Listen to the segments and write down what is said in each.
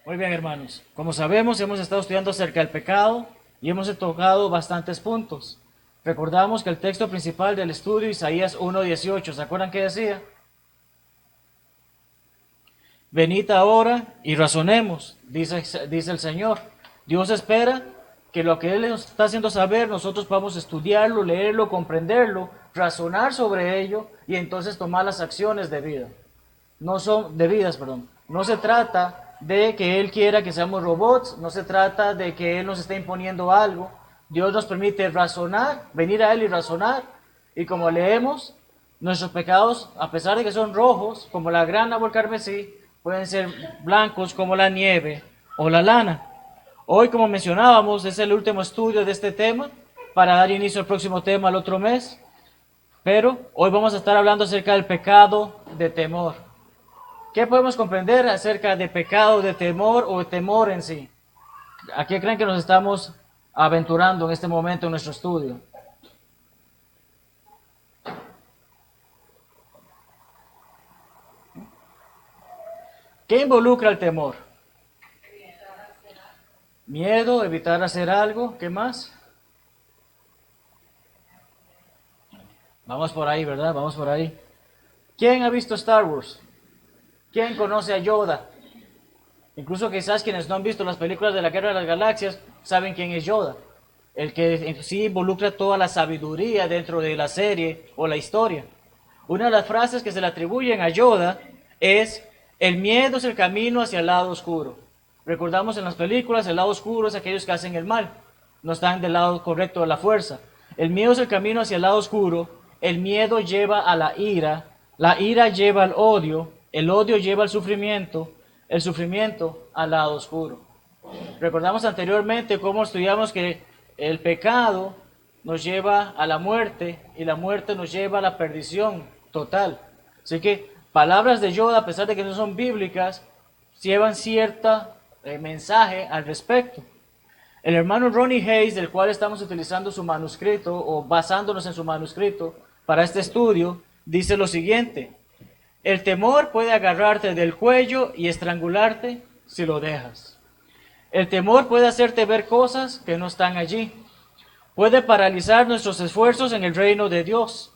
Muy bien, hermanos. Como sabemos, hemos estado estudiando acerca del pecado y hemos tocado bastantes puntos. Recordamos que el texto principal del estudio, Isaías 1:18, ¿se acuerdan qué decía? Venid ahora y razonemos, dice el Señor. Dios espera que lo que Él nos está haciendo saber, nosotros podamos estudiarlo, leerlo, comprenderlo, razonar sobre ello y entonces tomar las acciones debidas. No se trata de que Él quiera que seamos robots, no se trata de que Él nos esté imponiendo algo. Dios nos permite razonar, venir a Él y razonar. Y como leemos, nuestros pecados, a pesar de que son rojos, como la grana o el carmesí, pueden ser blancos como la nieve o la lana. Hoy, como mencionábamos, es el último estudio de este tema para dar inicio al próximo tema el otro mes. Pero hoy vamos a estar hablando acerca del pecado de temor. ¿Qué podemos comprender acerca de pecado de temor o de temor en sí? ¿A qué creen que nos estamos aventurando en este momento en nuestro estudio? ¿Qué involucra el temor? Miedo, evitar hacer algo. ¿Qué más? Vamos por ahí, ¿verdad? Vamos por ahí. ¿Quién ha visto Star Wars? ¿Quién conoce a Yoda? Incluso quizás quienes no han visto las películas de la Guerra de las Galaxias saben quién es Yoda. El que en sí involucra toda la sabiduría dentro de la serie o la historia. Una de las frases que se le atribuyen a Yoda es: el miedo es el camino hacia el lado oscuro. Recordamos en las películas, el lado oscuro es aquellos que hacen el mal, no están del lado correcto de la fuerza. El miedo es el camino hacia el lado oscuro, el miedo lleva a la ira lleva al odio, el odio lleva al sufrimiento, el sufrimiento al lado oscuro. Recordamos anteriormente cómo estudiamos que el pecado nos lleva a la muerte y la muerte nos lleva a la perdición total. Así que palabras de Yoda, a pesar de que no son bíblicas, llevan cierto mensaje al respecto. El hermano Ronnie Hayes, del cual estamos utilizando su manuscrito o basándonos en su manuscrito para este estudio, dice lo siguiente: el temor puede agarrarte del cuello y estrangularte si lo dejas. El temor puede hacerte ver cosas que no están allí. Puede paralizar nuestros esfuerzos en el reino de Dios.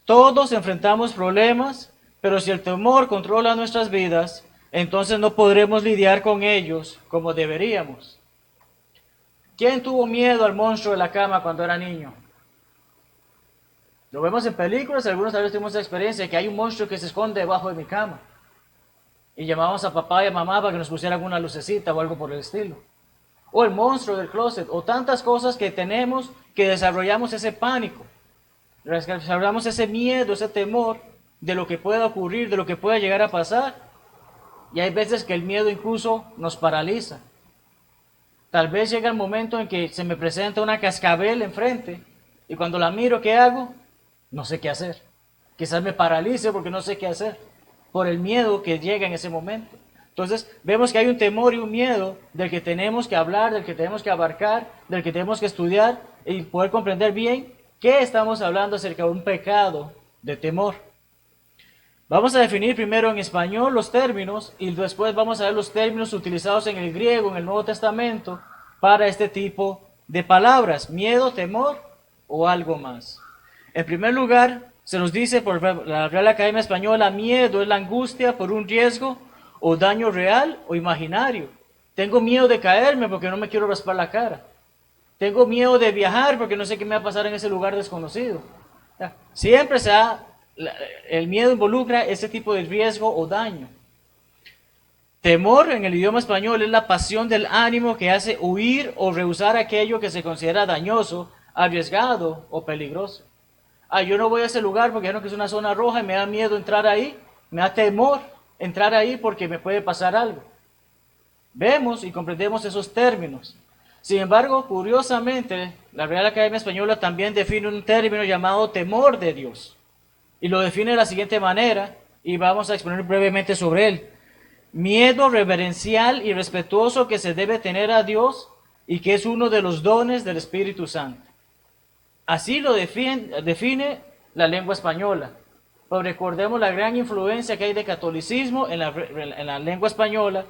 Todos enfrentamos problemas, pero si el temor controla nuestras vidas, entonces no podremos lidiar con ellos como deberíamos. ¿Quién tuvo miedo al monstruo de la cama cuando era niño? Lo vemos en películas, algunos tal vez tuvimos esa experiencia, que hay un monstruo que se esconde debajo de mi cama. Y llamamos a papá y a mamá para que nos pusieran una lucecita o algo por el estilo. O el monstruo del closet, o tantas cosas que tenemos que desarrollamos ese pánico. Desarrollamos ese miedo, ese temor de lo que pueda ocurrir, de lo que pueda llegar a pasar. Y hay veces que el miedo incluso nos paraliza. Tal vez llega el momento en que se me presenta una cascabel enfrente y cuando la miro, ¿qué hago? No sé qué hacer. Quizás me paralice porque no sé qué hacer, por el miedo que llega en ese momento. Entonces, vemos que hay un temor y un miedo del que tenemos que hablar, del que tenemos que abarcar, del que tenemos que estudiar y poder comprender bien qué estamos hablando acerca de un pecado de temor. Vamos a definir primero en español los términos y después vamos a ver los términos utilizados en el griego, en el Nuevo Testamento, para este tipo de palabras: miedo, temor o algo más. En primer lugar, se nos dice por la Real Academia Española: miedo es la angustia por un riesgo o daño real o imaginario. Tengo miedo de caerme porque no me quiero raspar la cara. Tengo miedo de viajar porque no sé qué me va a pasar en ese lugar desconocido. Siempre el miedo involucra ese tipo de riesgo o daño. Temor en el idioma español es la pasión del ánimo que hace huir o rehusar aquello que se considera dañoso, arriesgado o peligroso. Yo no voy a ese lugar porque no, que es una zona roja y me da miedo entrar ahí, me da temor entrar ahí porque me puede pasar algo. Vemos y comprendemos esos términos. Sin embargo, curiosamente, la Real Academia Española también define un término llamado temor de Dios. Y lo define de la siguiente manera, y vamos a exponer brevemente sobre él: miedo reverencial y respetuoso que se debe tener a Dios y que es uno de los dones del Espíritu Santo. Así lo define la lengua española. Pero recordemos la gran influencia que hay de catolicismo en la lengua española,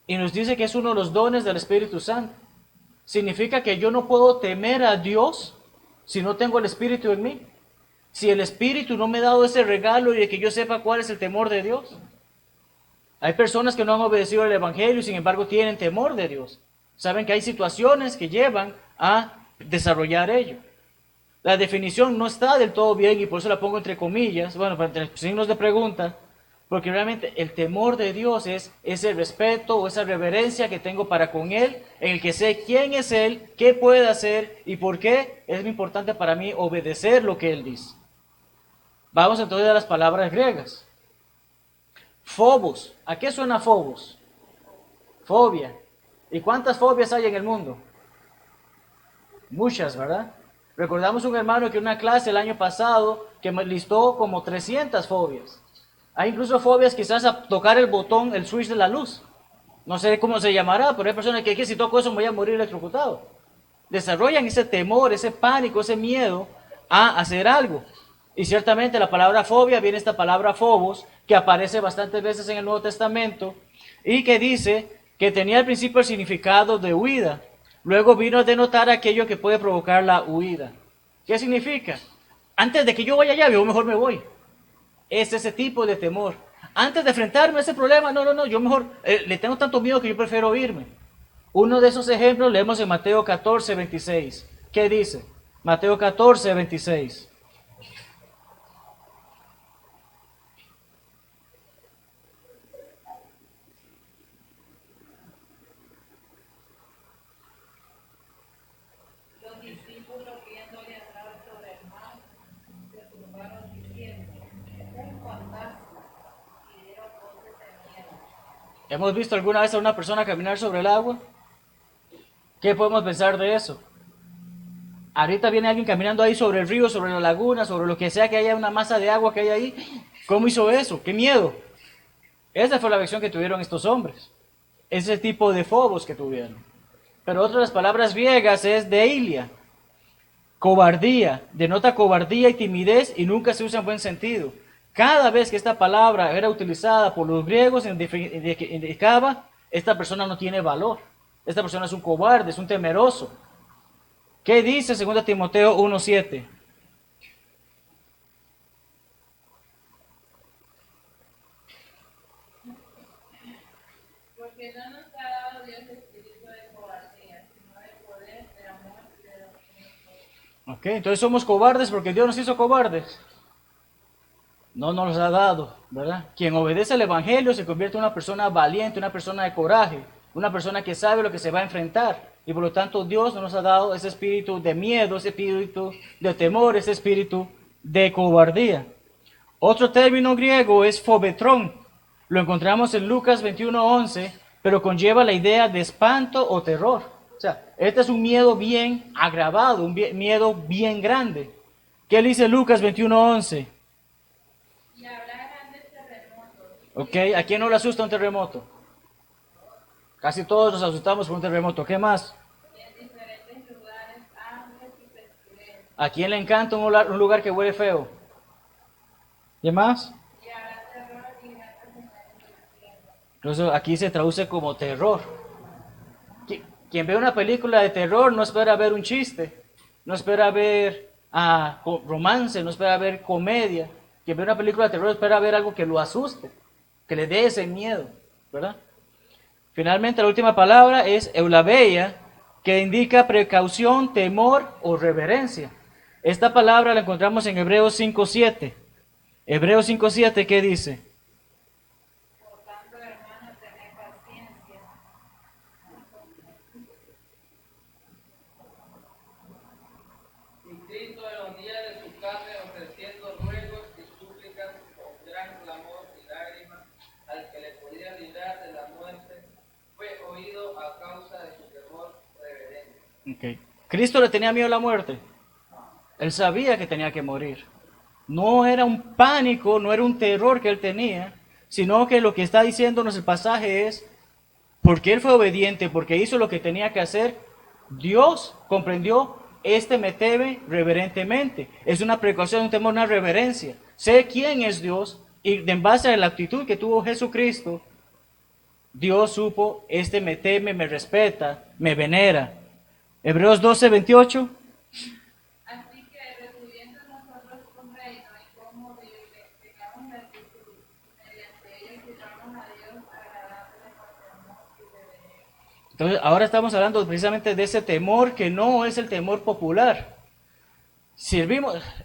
y nos dice que es uno de los dones del Espíritu Santo. Significa que yo no puedo temer a Dios si no tengo el Espíritu en mí. Si el Espíritu no me ha dado ese regalo y de que yo sepa cuál es el temor de Dios. Hay personas que no han obedecido el Evangelio y sin embargo tienen temor de Dios. Saben que hay situaciones que llevan a desarrollar ello. La definición no está del todo bien y por eso la pongo entre comillas, bueno, entre signos de pregunta, porque realmente el temor de Dios es ese respeto o esa reverencia que tengo para con Él, en el que sé quién es Él, qué puede hacer y por qué es muy importante para mí obedecer lo que Él dice. Vamos entonces a las palabras griegas. Phobos. ¿A qué suena phobos? Fobia. ¿Y cuántas fobias hay en el mundo? Muchas, ¿verdad? Recordamos un hermano que en una clase el año pasado que me listó como 300 fobias. Hay incluso fobias quizás a tocar el botón, el switch de la luz. No sé cómo se llamará, pero hay personas que si toco eso me voy a morir electrocutado. Desarrollan ese temor, ese pánico, ese miedo a hacer algo. Y ciertamente la palabra fobia viene esta palabra phobos, que aparece bastantes veces en el Nuevo Testamento, y que dice que tenía al principio el significado de huida. Luego vino a denotar aquello que puede provocar la huida. ¿Qué significa? Antes de que yo vaya allá, yo mejor me voy. Es ese tipo de temor. Antes de enfrentarme a ese problema, no, yo mejor le tengo tanto miedo que yo prefiero irme. Uno de esos ejemplos leemos en Mateo 14, 26. ¿Qué dice? Mateo 14, 26. ¿Hemos visto alguna vez a una persona caminar sobre el agua? ¿Qué podemos pensar de eso? Ahorita viene alguien caminando ahí sobre el río, sobre la laguna, sobre lo que sea que haya una masa de agua que hay ahí. ¿Cómo hizo eso? ¡Qué miedo! Esa fue la versión que tuvieron estos hombres. Ese tipo de phobos que tuvieron. Pero otra de las palabras griegas es deilia. Cobardía. Denota cobardía y timidez y nunca se usa en buen sentido. Cada vez que esta palabra era utilizada por los griegos, indicaba, esta persona no tiene valor. Esta persona es un cobarde, es un temeroso. ¿Qué dice 2 Timoteo 1:7? Porque no nos ha dado Dios espíritu de cobardía, sino de poder, de amor y de dominio. Ok, entonces somos cobardes porque Dios nos hizo cobardes. No nos los ha dado, ¿verdad? Quien obedece al Evangelio se convierte en una persona valiente, una persona de coraje, una persona que sabe lo que se va a enfrentar. Y por lo tanto Dios no nos ha dado ese espíritu de miedo, ese espíritu de temor, ese espíritu de cobardía. Otro término griego es fobetrón. Lo encontramos en Lucas 21:11, pero conlleva la idea de espanto o terror. O sea, este es un miedo bien agravado, un miedo bien grande. ¿Qué dice Lucas 21:11? Y habrá grandes terremotos. Ok, ¿a quién no le asusta un terremoto? Casi todos nos asustamos por un terremoto. ¿Qué más? Y en diferentes lugares, hambres y pestilencias. ¿A quién le encanta un lugar que huele feo? ¿Qué más? Y habrá terror y grandes señales del cielo. Entonces aquí se traduce como terror. Quien ve una película de terror no espera ver un chiste, no espera ver romance, no espera ver comedia. Quien ve una película de terror espera ver algo que lo asuste, que le dé ese miedo, ¿verdad? Finalmente la última palabra es eulabeia, que indica precaución, temor o reverencia. Esta palabra la encontramos en Hebreos 5:7. Hebreos 5:7, ¿qué dice? Por tanto, hermanos, tened paciencia. Y Cristo en los días de su carne, ofreciendo ruegos y súplicas con gran clamor y lágrimas al que le podía librar de la muerte, fue oído a causa de su temor reverente. Okay. ¿Cristo le tenía miedo a la muerte? Él sabía que tenía que morir. No era un pánico, no era un terror que él tenía, sino que lo que está diciéndonos el pasaje es, porque él fue obediente, porque hizo lo que tenía que hacer, Dios comprendió me teme reverentemente. Es una precaución, un temor, una reverencia. Sé quién es Dios y en base a la actitud que tuvo Jesucristo, Dios supo, me teme, me respeta, me venera. Hebreos 12:28. Así que, recibiendo nosotros un reino y como tengamos la actitud, mediante ello sirvamos a Dios agradable con temor y reverencia. Entonces, ahora estamos hablando precisamente de ese temor que no es el temor popular.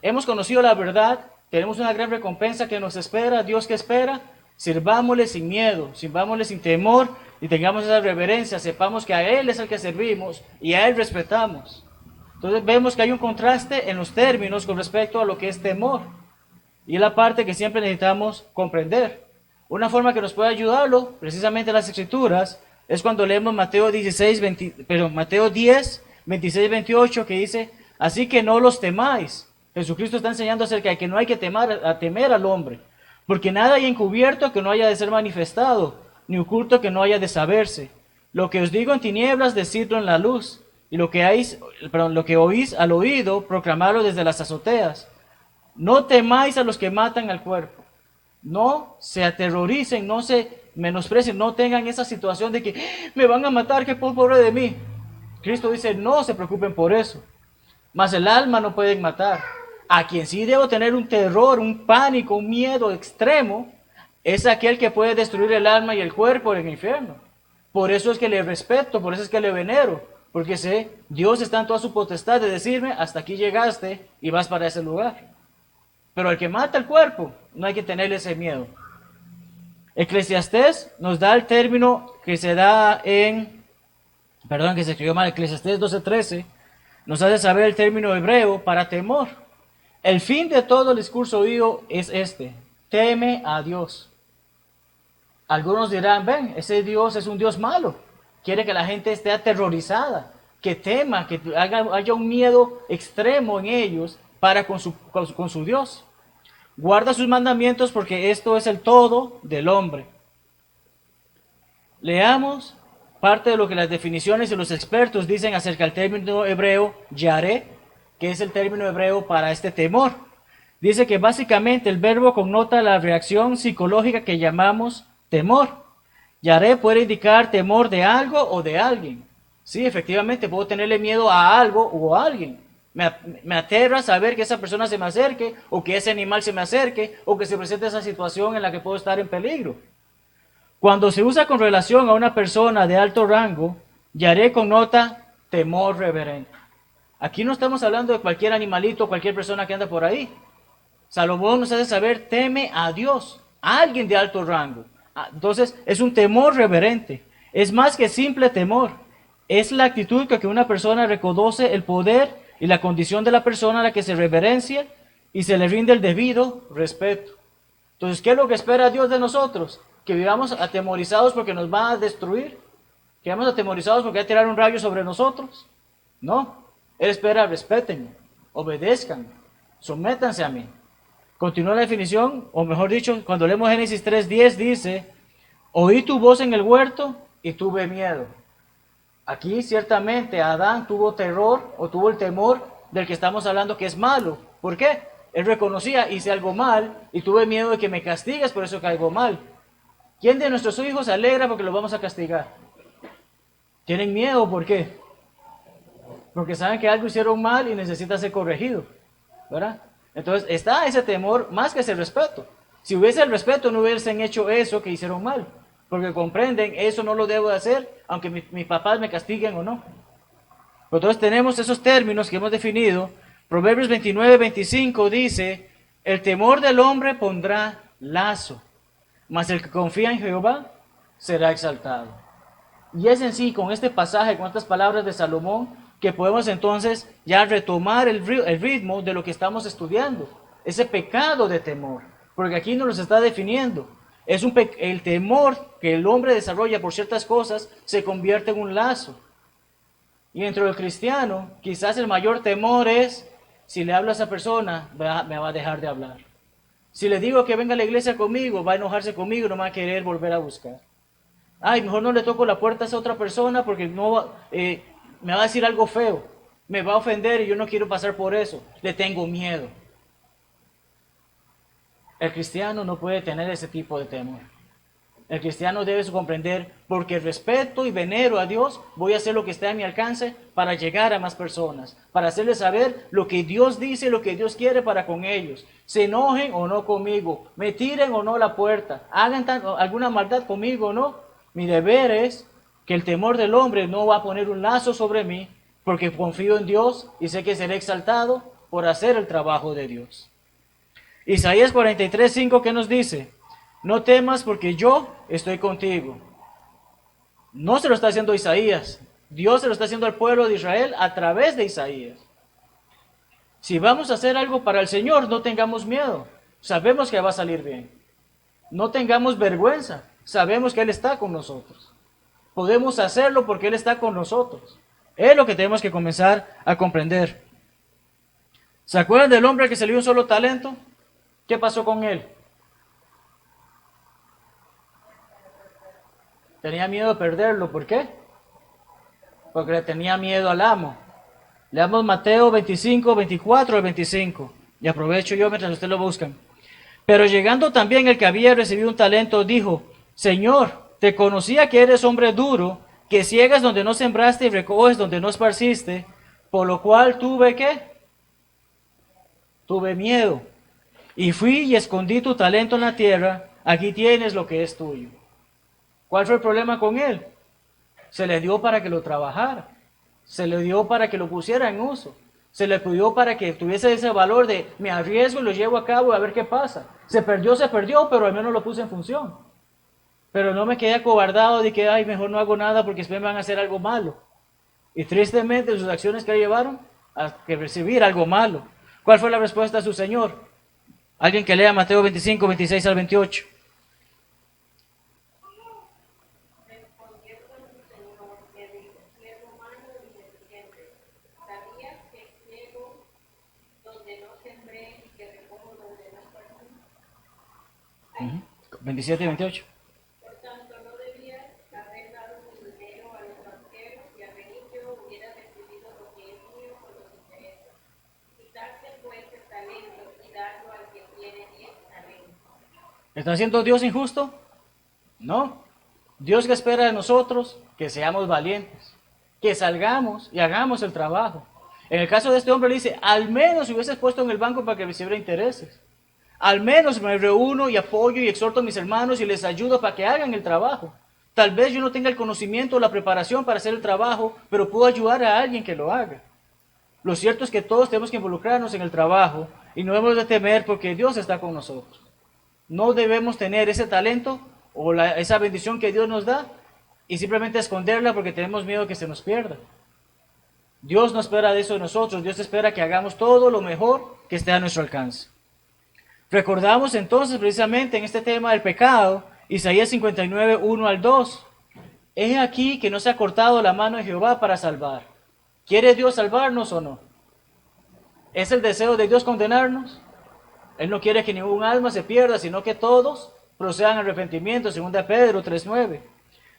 Hemos conocido la verdad, tenemos una gran recompensa que nos espera, Dios que espera, sirvámosle sin miedo, sirvámosle sin temor y tengamos esa reverencia, sepamos que a Él es el que servimos y a Él respetamos. Entonces vemos que hay un contraste en los términos con respecto a lo que es temor y es la parte que siempre necesitamos comprender. Una forma que nos puede ayudarlo, precisamente en las Escrituras, es cuando leemos Mateo 10, 26, 28, que dice, así que no los temáis. Jesucristo está enseñando acerca de que no hay que temer al hombre, porque nada hay encubierto que no haya de ser manifestado, ni oculto que no haya de saberse. Lo que os digo en tinieblas, decidlo en la luz, y lo que oís al oído, proclamarlo desde las azoteas. No temáis a los que matan al cuerpo. No se aterroricen, no se menosprecien, no tengan esa situación de que me van a matar, que pobre de mí. Cristo dice, no se preocupen por eso. Mas el alma no pueden matar. A quien sí debo tener un terror, un pánico, un miedo extremo, es aquel que puede destruir el alma y el cuerpo en el infierno. Por eso es que le respeto, por eso es que le venero, porque sé, Dios está en toda su potestad de decirme, hasta aquí llegaste y vas para ese lugar. Pero al que mata el cuerpo, no hay que tenerle ese miedo. Eclesiastés nos da el término que se da que se escribió mal, Eclesiastés 12:13, nos hace saber el término hebreo para temor. El fin de todo el discurso oído es teme a Dios. Algunos dirán, ven, ese Dios es un Dios malo, quiere que la gente esté aterrorizada, que tema, que haya un miedo extremo en ellos para con su Dios. Guarda sus mandamientos porque esto es el todo del hombre. Leamos parte de lo que las definiciones y los expertos dicen acerca del término hebreo yaré, que es el término hebreo para este temor. Dice que básicamente el verbo connota la reacción psicológica que llamamos temor. Yaré puede indicar temor de algo o de alguien. Sí, efectivamente, puedo tenerle miedo a algo o a alguien. Me aterra saber que esa persona se me acerque, o que ese animal se me acerque, o que se presente esa situación en la que puedo estar en peligro. Cuando se usa con relación a una persona de alto rango, yaré connota temor reverente. Aquí no estamos hablando de cualquier animalito, cualquier persona que anda por ahí. Salomón nos hace saber, teme a Dios, a alguien de alto rango. Entonces, es un temor reverente. Es más que simple temor. Es la actitud con que una persona reconoce el poder y la condición de la persona a la que se reverencia y se le rinde el debido respeto. Entonces, ¿qué es lo que espera Dios de nosotros? Que vivamos atemorizados porque nos va a destruir. Que vivamos atemorizados porque va a tirar un rayo sobre nosotros. No. Él espera, respétenme, obedezcan, sométanse a mí. Continúa la definición, o mejor dicho, cuando leemos Génesis 3:10 dice, oí tu voz en el huerto y tuve miedo. Aquí ciertamente Adán tuvo terror o tuvo el temor del que estamos hablando que es malo. ¿Por qué? Él reconocía, hice algo mal y tuve miedo de que me castigues, por eso caigo mal. ¿Quién de nuestros hijos se alegra porque los vamos a castigar? ¿Tienen miedo? ¿Por qué? Porque saben que algo hicieron mal y necesita ser corregido, ¿verdad? Entonces está ese temor más que ese respeto. Si hubiese el respeto no hubiesen hecho eso que hicieron mal, porque comprenden, eso no lo debo de hacer, aunque mis papás me castiguen o no. Entonces tenemos esos términos que hemos definido. Proverbios 29:25 dice, el temor del hombre pondrá lazo, mas el que confía en Jehová será exaltado. Y es en sí, con este pasaje, con estas palabras de Salomón, que podemos entonces ya retomar el ritmo de lo que estamos estudiando, ese pecado de temor, porque aquí nos lo está definiendo. Es el temor que el hombre desarrolla por ciertas cosas se convierte en un lazo. Y dentro del cristiano, quizás el mayor temor es, si le hablo a esa persona, me va a dejar de hablar. Si le digo que venga a la iglesia conmigo, va a enojarse conmigo, no me va a querer volver a buscar. Ay, mejor no le toco la puerta a esa otra persona porque no me va a decir algo feo. me va a ofender y yo no quiero pasar por eso, le tengo miedo. El cristiano no puede tener ese tipo de temor. El cristiano debe comprender, porque respeto y venero a Dios, voy a hacer lo que esté a mi alcance para llegar a más personas, para hacerles saber lo que Dios dice, lo que Dios quiere para con ellos. Se enojen o no conmigo, me tiren o no la puerta, hagan alguna maldad conmigo o no. Mi deber es que el temor del hombre no va a poner un lazo sobre mí, porque confío en Dios y sé que seré exaltado por hacer el trabajo de Dios. Isaías 43:5, ¿qué nos dice? No temas porque yo estoy contigo. No se lo está haciendo Isaías. Dios se lo está haciendo al pueblo de Israel a través de Isaías. Si vamos a hacer algo para el Señor, no tengamos miedo. Sabemos que va a salir bien. No tengamos vergüenza. Sabemos que Él está con nosotros. Podemos hacerlo porque Él está con nosotros. Es lo que tenemos que comenzar a comprender. ¿Se acuerdan del hombre al que se le dio un solo talento? ¿Qué pasó con él? Tenía miedo de perderlo. ¿Por qué? Porque le tenía miedo al amo. Leamos Mateo 25, 24 al 25. Y aprovecho yo mientras ustedes lo buscan. Pero llegando también el que había recibido un talento, dijo: Señor, te conocía que eres hombre duro, que ciegas donde no sembraste y recoges donde no esparciste, por lo cual tuve ¿qué? Tuve miedo. Y fui y escondí tu talento en la tierra, aquí tienes lo que es tuyo. ¿Cuál fue el problema con él? Se le dio para que lo trabajara, se le dio para que lo pusiera en uso, se le pidió para que tuviese ese valor de me arriesgo y lo llevo a cabo y a ver qué pasa. Se perdió, pero al menos lo puse en función. Pero no me quedé acobardado de que, ay, mejor no hago nada porque después me van a hacer algo malo. Y tristemente sus acciones que le llevaron a que recibir algo malo. ¿Cuál fue la respuesta de su Señor? Alguien que lea Mateo 25, 26 al 28. Respondiendo su señor, le dijo: siervo malo y negligente, ¿sabías que ciego donde no sembré y que recojo donde no esparcí? 27 y 28. Por tanto, no debías haber dado tu dinero a los banqueros y al rico hubiera recibido lo que es mío con los intereses. Quitarte pues el talento y darlo al que tiene 10 talentos. ¿Está siendo Dios injusto? No. Dios que espera de nosotros que seamos valientes, que salgamos y hagamos el trabajo. En el caso de este hombre le dice, al menos si hubieses puesto en el banco para que recibiera intereses. Al menos me reúno y apoyo y exhorto a mis hermanos y les ayudo para que hagan el trabajo. Tal vez yo no tenga el conocimiento o la preparación para hacer el trabajo, pero puedo ayudar a alguien que lo haga. Lo cierto es que todos tenemos que involucrarnos en el trabajo y no debemos de temer porque Dios está con nosotros. No debemos tener ese talento o esa bendición que Dios nos da y simplemente esconderla porque tenemos miedo que se nos pierda. Dios no espera de eso de nosotros. Dios espera que hagamos todo lo mejor que esté a nuestro alcance. Recordamos entonces precisamente en este tema del pecado, Isaías 59, 1 al 2. He aquí que no se ha cortado la mano de Jehová para salvar. ¿Quiere Dios salvarnos o no? ¿Es el deseo de Dios condenarnos? Él no quiere que ningún alma se pierda, sino que todos procedan al arrepentimiento, 2 Pedro 3:9.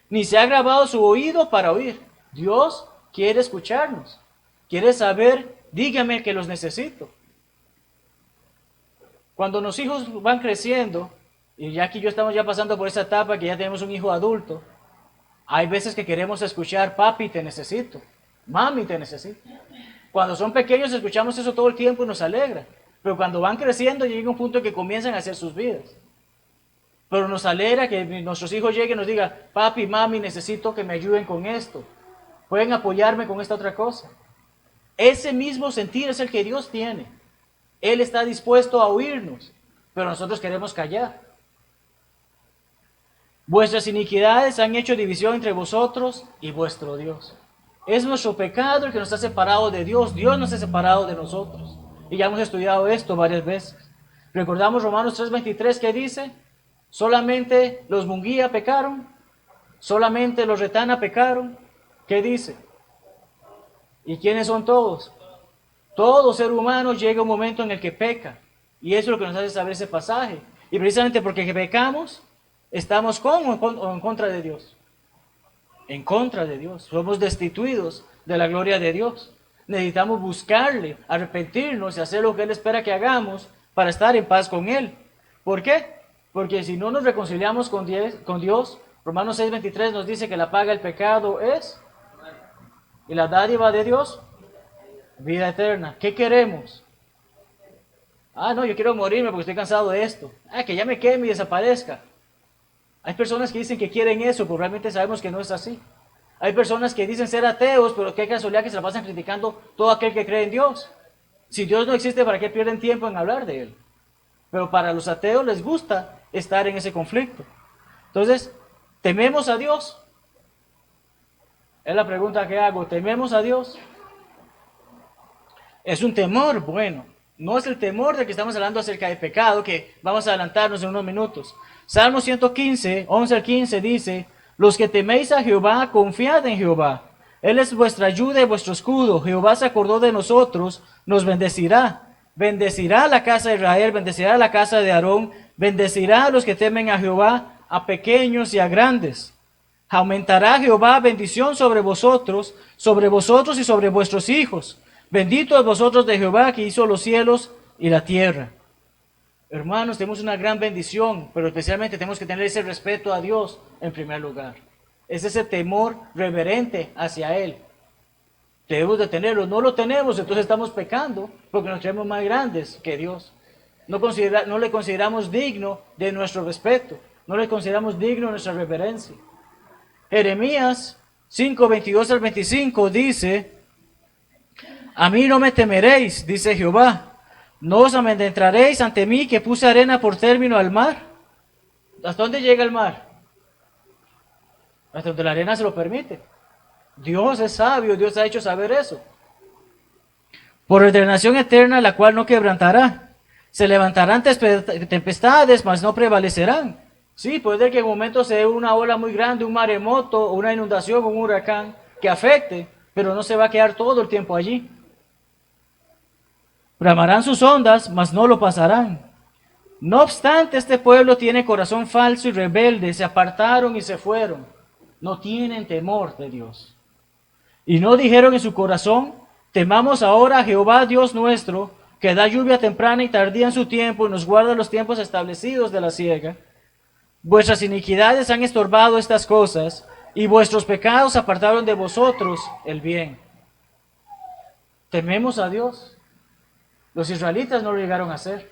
Ni se ha grabado su oído para oír. Dios quiere escucharnos, quiere saber, dígame que los necesito. Cuando los hijos van creciendo, y ya aquí yo estamos ya pasando por esa etapa que ya tenemos un hijo adulto, hay veces que queremos escuchar, papi, te necesito, mami, te necesito. Cuando son pequeños escuchamos eso todo el tiempo y nos alegra. Pero cuando van creciendo llega un punto en que comienzan a hacer sus vidas. Pero nos alegra que nuestros hijos lleguen y nos digan, papi, mami, necesito que me ayuden con esto. Pueden apoyarme con esta otra cosa. Ese mismo sentir es el que Dios tiene. Él está dispuesto a oírnos, pero nosotros queremos callar. Vuestras iniquidades han hecho división entre vosotros y vuestro Dios. Es nuestro pecado el que nos ha separado de Dios. Dios nos ha separado de nosotros. Y ya hemos estudiado esto varias veces. Recordamos Romanos 3:23 que dice, solamente los Munguía pecaron, solamente los Retana pecaron. ¿Qué dice? ¿Y quiénes son todos? Todo ser humano llega un momento en el que peca. Y eso es lo que nos hace saber ese pasaje. Y precisamente porque pecamos, estamos con o en contra de Dios. En contra de Dios. Somos destituidos de la gloria de Dios. necesitamos buscarle, arrepentirnos y hacer lo que Él espera que hagamos para estar en paz con Él. ¿Por qué? Porque si no nos reconciliamos con Dios, Romanos 6:23 nos dice que la paga del pecado es, y la dádiva de Dios, vida eterna. ¿Qué queremos? No, yo quiero morirme porque estoy cansado de esto. Que ya me queme y desaparezca. Hay personas que dicen que quieren eso, pero realmente sabemos que no es así. Hay personas que dicen ser ateos, pero qué casualidad que se la pasan criticando todo aquel que cree en Dios. Si Dios no existe, ¿para qué pierden tiempo en hablar de Él? Pero para los ateos les gusta estar en ese conflicto. Entonces, ¿tememos a Dios? Es la pregunta que hago. ¿Tememos a Dios? Es un temor bueno. No es el temor de que estamos hablando acerca de pecado, que vamos a adelantarnos en unos minutos. Salmo 115, 11 al 15 dice: los que teméis a Jehová, confiad en Jehová. Él es vuestra ayuda y vuestro escudo. Jehová se acordó de nosotros, nos bendecirá. Bendecirá la casa de Israel, bendecirá la casa de Aarón, bendecirá a los que temen a Jehová, a pequeños y a grandes. Aumentará Jehová bendición sobre vosotros y sobre vuestros hijos. Benditos vosotros de Jehová, que hizo los cielos y la tierra. Hermanos, tenemos una gran bendición, pero especialmente tenemos que tener ese respeto a Dios en primer lugar. Es ese temor reverente hacia Él. Debemos de tenerlo. No lo tenemos, entonces estamos pecando porque nos creemos más grandes que Dios. No le consideramos digno de nuestro respeto. No le consideramos digno de nuestra reverencia. Jeremías 5, 22 al 25 dice: a mí no me temeréis, dice Jehová. No os amedrentaréis ante mí, que puse arena por término al mar. ¿Hasta dónde llega el mar? Hasta donde la arena se lo permite. Dios es sabio, Dios ha hecho saber eso. Por ordenación eterna, la cual no quebrantará. Se levantarán tempestades, mas no prevalecerán. Sí, puede ser que en un momento se dé una ola muy grande, un maremoto, una inundación, un huracán que afecte, pero no se va a quedar todo el tiempo allí. Bramarán sus ondas, mas no lo pasarán. No obstante, este pueblo tiene corazón falso y rebelde, se apartaron y se fueron. No tienen temor de Dios. Y no dijeron en su corazón: temamos ahora a Jehová Dios nuestro, que da lluvia temprana y tardía en su tiempo, y nos guarda los tiempos establecidos de la siega. Vuestras iniquidades han estorbado estas cosas, y vuestros pecados apartaron de vosotros el bien. ¿Tememos a Dios? Los israelitas no lo llegaron a hacer.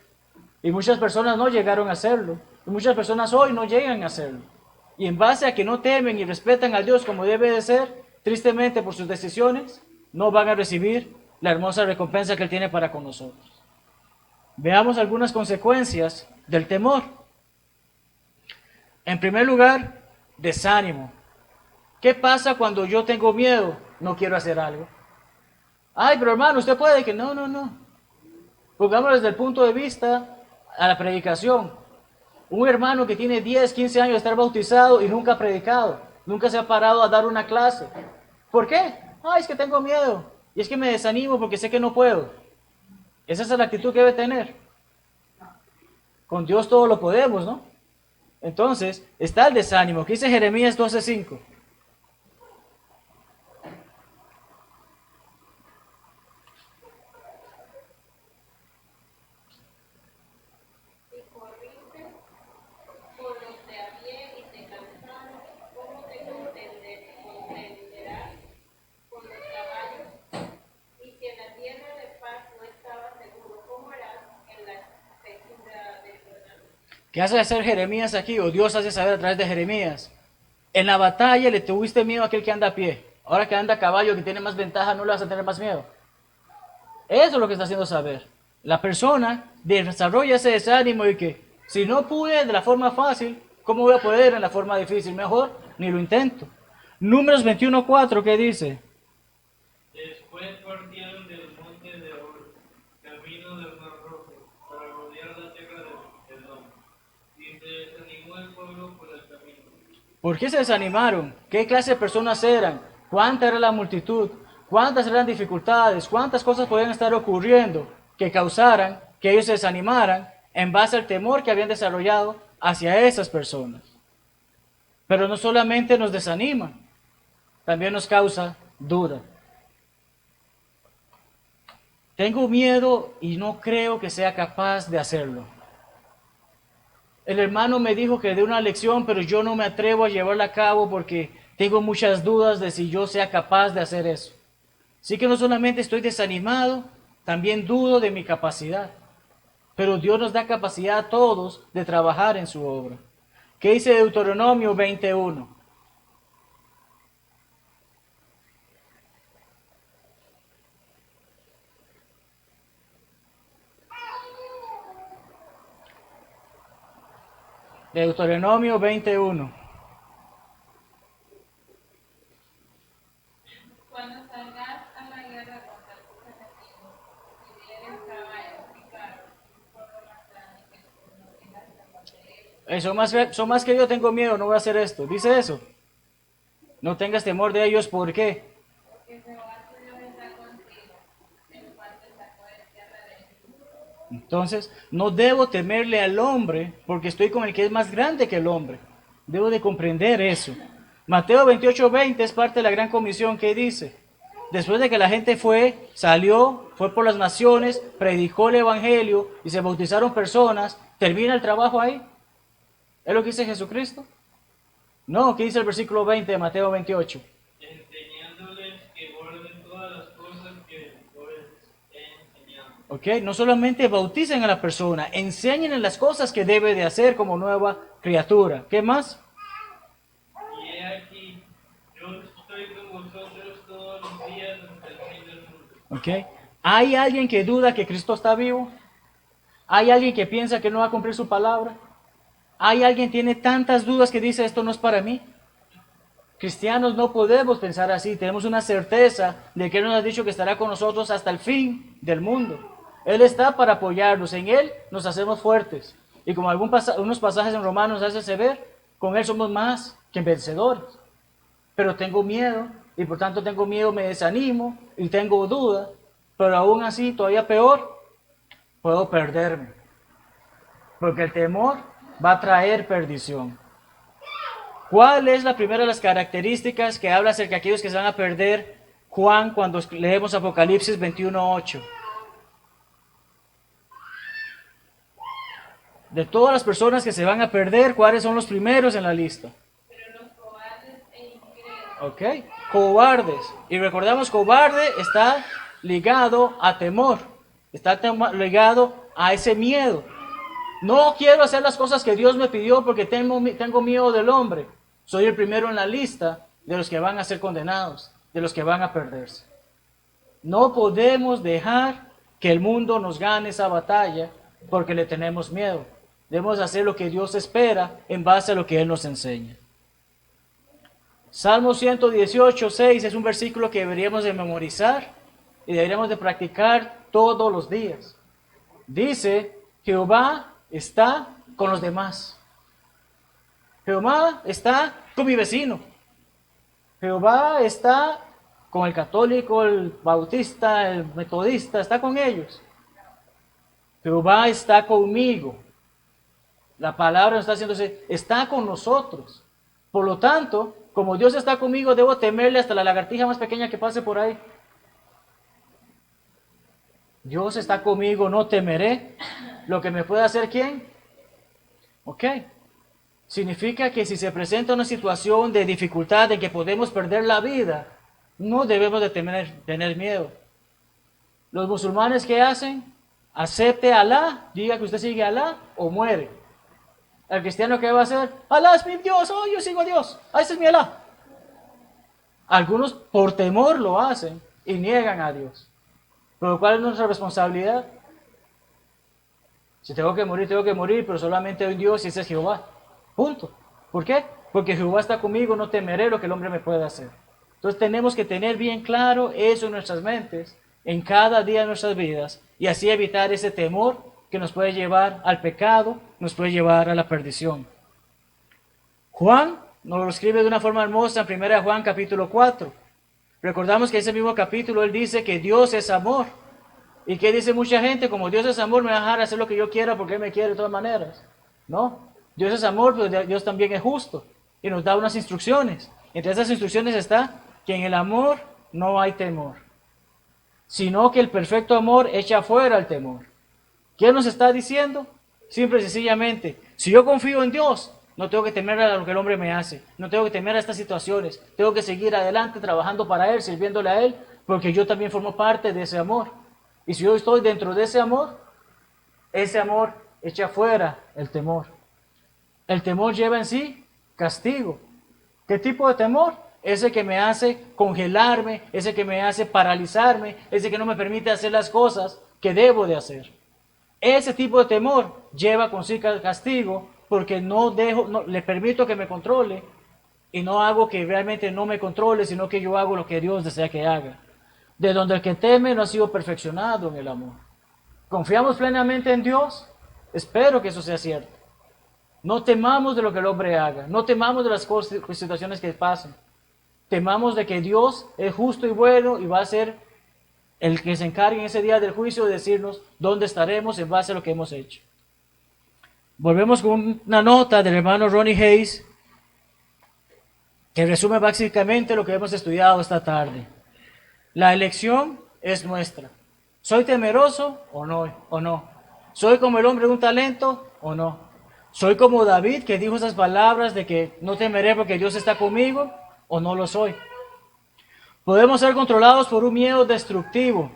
Y muchas personas no llegaron a hacerlo. Y muchas personas hoy no llegan a hacerlo. Y en base a que no temen y respetan a Dios como debe de ser, tristemente por sus decisiones, no van a recibir la hermosa recompensa que Él tiene para con nosotros. Veamos algunas consecuencias del temor. En primer lugar, desánimo. ¿Qué pasa cuando yo tengo miedo? No quiero hacer algo. Pero hermano, usted puede que no. Pongámoslo desde el punto de vista a la predicación. Un hermano que tiene 10, 15 años de estar bautizado y nunca ha predicado, nunca se ha parado a dar una clase. ¿Por qué? Es que tengo miedo. Y es que me desanimo porque sé que no puedo. Esa es la actitud que debe tener. Con Dios todo lo podemos, ¿no? Entonces, está el desánimo. ¿Qué dice Jeremías 12:5? ¿Qué hace hacer Jeremías aquí? O Dios hace saber a través de Jeremías. En la batalla le tuviste miedo a aquel que anda a pie. Ahora que anda a caballo, que tiene más ventaja, no le vas a tener más miedo. Eso es lo que está haciendo saber. La persona desarrolla ese desánimo y que si no pude de la forma fácil, ¿cómo voy a poder en la forma difícil? Mejor ni lo intento. Números 21:4, ¿qué dice? Después partieron del monte de Or, camino del Mar Rojo, para rodear la tierra de Edom, y se desanimó el pueblo por el camino. ¿Por qué se desanimaron? ¿Qué clase de personas eran? ¿Cuánta era la multitud? ¿Cuántas eran dificultades? ¿Cuántas cosas podían estar ocurriendo que causaran que ellos se desanimaran en base al temor que habían desarrollado hacia esas personas? Pero no solamente nos desanima, también nos causa duda. Tengo miedo y no creo que sea capaz de hacerlo. El hermano me dijo que dé una lección, pero yo no me atrevo a llevarla a cabo porque tengo muchas dudas de si yo sea capaz de hacer eso. Así que no solamente estoy desanimado, también dudo de mi capacidad. Pero Dios nos da capacidad a todos de trabajar en su obra. ¿Qué dice Deuteronomio 21? Deuteronomio 21. Cuando salgas a la guerra contra tus enemigos, si vieres caballos y carros, por lo más grande que tú no tengas capaz de ellos. Son más que yo tengo miedo, no voy a hacer esto. Dice eso. No tengas temor de ellos, ¿por qué? Porque Jehová tu Dios está contigo, el cual te sacó de tierra de Egipto. Entonces, no debo temerle al hombre porque estoy con el que es más grande que el hombre. Debo de comprender eso. Mateo 28:20 es parte de la gran comisión que dice, después de que la gente salió, fue por las naciones, predicó el evangelio y se bautizaron personas, ¿termina el trabajo ahí? ¿Es lo que dice Jesucristo? No, ¿qué dice el versículo 20 de Mateo 28? enseñándoles que guarden todas las cosas que yo les he enseñado. ¿Ok? No solamente bauticen a la persona, enséñenle las cosas que debe de hacer como nueva criatura. ¿Qué más? Y he aquí, yo estoy con vosotros todos los días hasta el fin del mundo. ¿Ok? ¿Hay alguien que duda que Cristo está vivo? ¿Hay alguien que piensa que no va a cumplir su palabra? ¿Hay alguien que tiene tantas dudas que dice esto no es para mí? Cristianos no podemos pensar así, tenemos una certeza de que Él nos ha dicho que estará con nosotros hasta el fin del mundo. Él está para apoyarnos, en Él nos hacemos fuertes. Y como unos pasajes en Romanos hacen ver, con Él somos más que vencedores. Pero tengo miedo, y por tanto tengo miedo, me desanimo, y tengo duda, pero aún así, todavía peor, puedo perderme. Porque el temor va a traer perdición. ¿Cuál es la primera de las características que habla acerca de aquellos que se van a perder Juan cuando leemos Apocalipsis 21:8? De todas las personas que se van a perder, ¿cuáles son los primeros en la lista? Pero los cobardes e incrédulos. ¿Ok? Cobardes. Y recordamos, cobarde está ligado a temor. Está ligado a ese miedo. No quiero hacer las cosas que Dios me pidió porque tengo miedo del hombre. Soy el primero en la lista de los que van a ser condenados, de los que van a perderse. No podemos dejar que el mundo nos gane esa batalla porque le tenemos miedo. Debemos hacer lo que Dios espera en base a lo que Él nos enseña. Salmo 118:6 es un versículo que deberíamos de memorizar y deberíamos de practicar todos los días. Dice, Jehová está con los demás. Jehová está con mi vecino. Jehová está con el católico, el bautista, el metodista, está con ellos. Jehová está conmigo. La palabra nos está diciendo, está con nosotros. Por lo tanto, como Dios está conmigo, debo temerle hasta la lagartija más pequeña que pase por ahí. Dios está conmigo, no temeré. Lo que me puede hacer, ¿quién? Ok. Significa que si se presenta una situación de dificultad en que podemos perder la vida, no debemos de tener miedo. Los musulmanes, ¿qué hacen? Acepte a Alá, diga que usted sigue a Alá o muere. El cristiano, ¿qué va a hacer? Alá es mi Dios, oh, yo sigo a Dios, ese es mi Alá. Algunos por temor lo hacen y niegan a Dios. Pero ¿cuál es nuestra responsabilidad? Si tengo que morir, pero solamente hay un Dios y ese es Jehová. Punto. ¿Por qué? Porque Jehová está conmigo, no temeré lo que el hombre me pueda hacer. Entonces tenemos que tener bien claro eso en nuestras mentes, en cada día de nuestras vidas, y así evitar ese temor que nos puede llevar al pecado, nos puede llevar a la perdición. Juan nos lo escribe de una forma hermosa en 1 Juan capítulo 4. Recordamos que en ese mismo capítulo él dice que Dios es amor. ¿Y qué dice mucha gente? Como Dios es amor, me va a dejar hacer lo que yo quiera porque Él me quiere de todas maneras. No, Dios es amor, pero Dios también es justo. Y nos da unas instrucciones. Entre esas instrucciones está que en el amor no hay temor. sino que el perfecto amor echa fuera el temor. ¿Qué nos está diciendo? Simple y sencillamente, si yo confío en Dios, no tengo que temer a lo que el hombre me hace, no tengo que temer a estas situaciones, tengo que seguir adelante trabajando para Él, sirviéndole a Él, porque yo también formo parte de ese amor. Y si yo estoy dentro de ese amor echa fuera el temor. El temor lleva en sí castigo. ¿Qué tipo de temor? Ese que me hace congelarme, ese que me hace paralizarme, ese que no me permite hacer las cosas que debo de hacer. Ese tipo de temor lleva consigo castigo porque no le permito que me controle y no hago que realmente no me controle, sino que yo hago lo que Dios desea que haga. De donde el que teme no ha sido perfeccionado en el amor. ¿Confiamos plenamente en Dios? Espero que eso sea cierto. No temamos de lo que el hombre haga, no temamos de las situaciones que pasen. Temamos de que Dios es justo y bueno y va a ser el que se encargue en ese día del juicio de decirnos dónde estaremos en base a lo que hemos hecho. Volvemos con una nota del hermano Ronnie Hayes que resume básicamente lo que hemos estudiado esta tarde. La elección es nuestra. ¿Soy temeroso o no? ¿Soy como el hombre de un talento o no? ¿Soy como David que dijo esas palabras de que no temeré porque Dios está conmigo o no lo soy? Podemos ser controlados por un miedo destructivo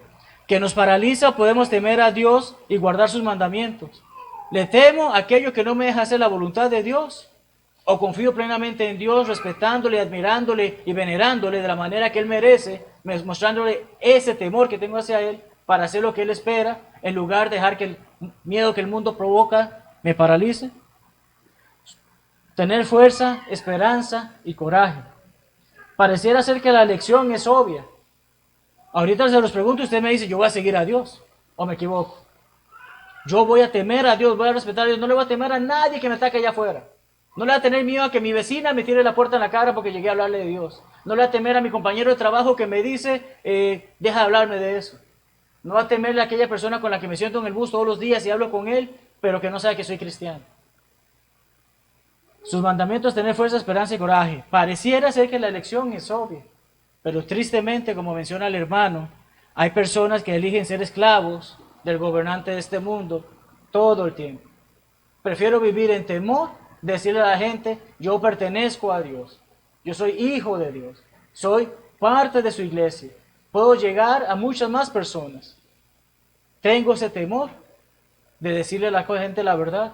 que nos paraliza. Podemos temer a Dios y guardar sus mandamientos. ¿Le temo a aquello que no me deja hacer la voluntad de Dios? ¿O confío plenamente en Dios, respetándole, admirándole y venerándole de la manera que Él merece, mostrándole ese temor que tengo hacia Él para hacer lo que Él espera, en lugar de dejar que el miedo que el mundo provoca me paralice? Tener fuerza, esperanza y coraje. Pareciera ser que la elección es obvia. Ahorita se los pregunto y usted me dice, yo voy a seguir a Dios, o me equivoco. Yo voy a temer a Dios, voy a respetar a Dios, no le voy a temer a nadie que me ataque allá afuera. No le voy a tener miedo a que mi vecina me tire la puerta en la cara porque llegué a hablarle de Dios. No le voy a temer a mi compañero de trabajo que me dice, deja de hablarme de eso. No voy a temerle a aquella persona con la que me siento en el bus todos los días y hablo con él, pero que no sabe que soy cristiano. Sus mandamientos, tener fuerza, esperanza y coraje. Pareciera ser que la elección es obvia, pero tristemente, como menciona el hermano, hay personas que eligen ser esclavos del gobernante de este mundo todo el tiempo. Prefiero vivir en temor, decirle a la gente, yo pertenezco a Dios, yo soy hijo de Dios, soy parte de su iglesia, puedo llegar a muchas más personas. Tengo ese temor de decirle a la gente la verdad.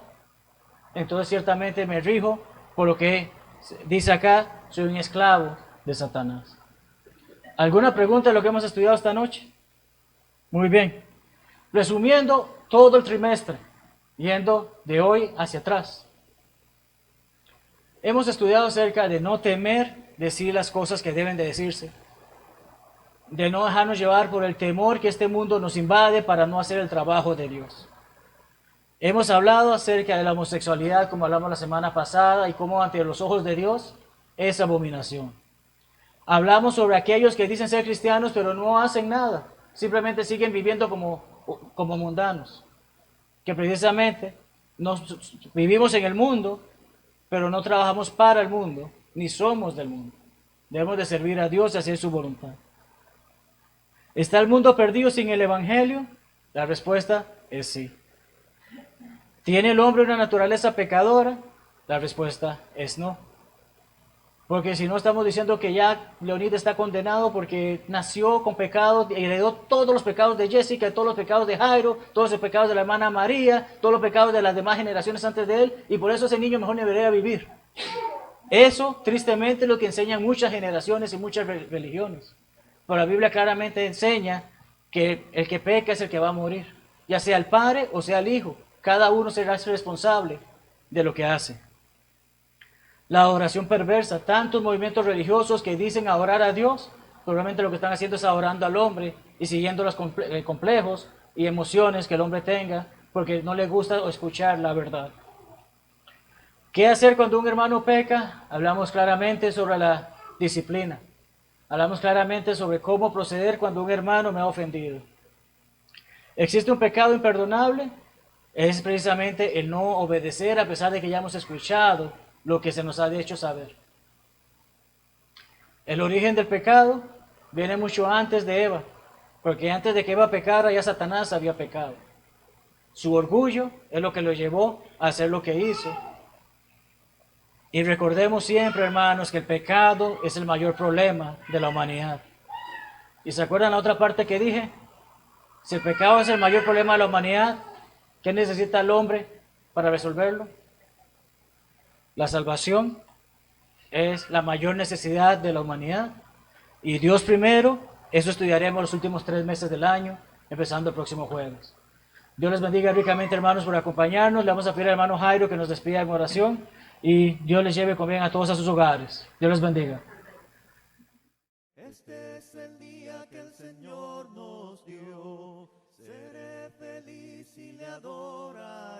Entonces ciertamente me rijo por lo que dice acá, soy un esclavo de Satanás. ¿Alguna pregunta de lo que hemos estudiado esta noche? Muy bien. Resumiendo todo el trimestre, yendo de hoy hacia atrás. Hemos estudiado acerca de no temer decir las cosas que deben de decirse, de no dejarnos llevar por el temor que este mundo nos invade para no hacer el trabajo de Dios. Hemos hablado acerca de la homosexualidad, como hablamos la semana pasada, y cómo ante los ojos de Dios es abominación. Hablamos sobre aquellos que dicen ser cristianos, pero no hacen nada. Simplemente siguen viviendo como mundanos. Que precisamente vivimos en el mundo, pero no trabajamos para el mundo, ni somos del mundo. Debemos de servir a Dios y hacer su voluntad. ¿Está el mundo perdido sin el Evangelio? La respuesta es sí. ¿Tiene el hombre una naturaleza pecadora? La respuesta es no. Porque si no, estamos diciendo que ya Leonid está condenado porque nació con pecados y heredó todos los pecados de Jessica, todos los pecados de Jairo, todos los pecados de la hermana María, todos los pecados de las demás generaciones antes de él, y por eso ese niño mejor no debería vivir. Eso, tristemente, es lo que enseñan muchas generaciones y muchas religiones. Pero la Biblia claramente enseña que el que peca es el que va a morir, ya sea el padre o sea el hijo. Cada uno será responsable de lo que hace. La adoración perversa, tantos movimientos religiosos que dicen adorar a Dios, probablemente lo que están haciendo es adorando al hombre y siguiendo los complejos y emociones que el hombre tenga, porque no le gusta escuchar la verdad. ¿Qué hacer cuando un hermano peca? Hablamos claramente sobre la disciplina. Hablamos claramente sobre cómo proceder cuando un hermano me ha ofendido. ¿Existe un pecado imperdonable? Es precisamente el no obedecer a pesar de que ya hemos escuchado lo que se nos ha hecho saber. El origen del pecado viene mucho antes de Eva. Porque antes de que iba a pecar, ya Satanás había pecado. Su orgullo es lo que lo llevó a hacer lo que hizo. Y recordemos siempre, hermanos, que el pecado es el mayor problema de la humanidad. ¿Y se acuerdan la otra parte que dije? Si el pecado es el mayor problema de la humanidad, ¿qué necesita el hombre para resolverlo? La salvación es la mayor necesidad de la humanidad. Y Dios primero, eso estudiaremos los últimos 3 meses del año, empezando el próximo jueves. Dios les bendiga ricamente, hermanos, por acompañarnos. Le vamos a pedir al hermano Jairo que nos despida en oración y Dios les lleve con bien a todos a sus hogares. Dios les bendiga. Este es el día que el Señor nos dio. Seré feliz y le adoraré.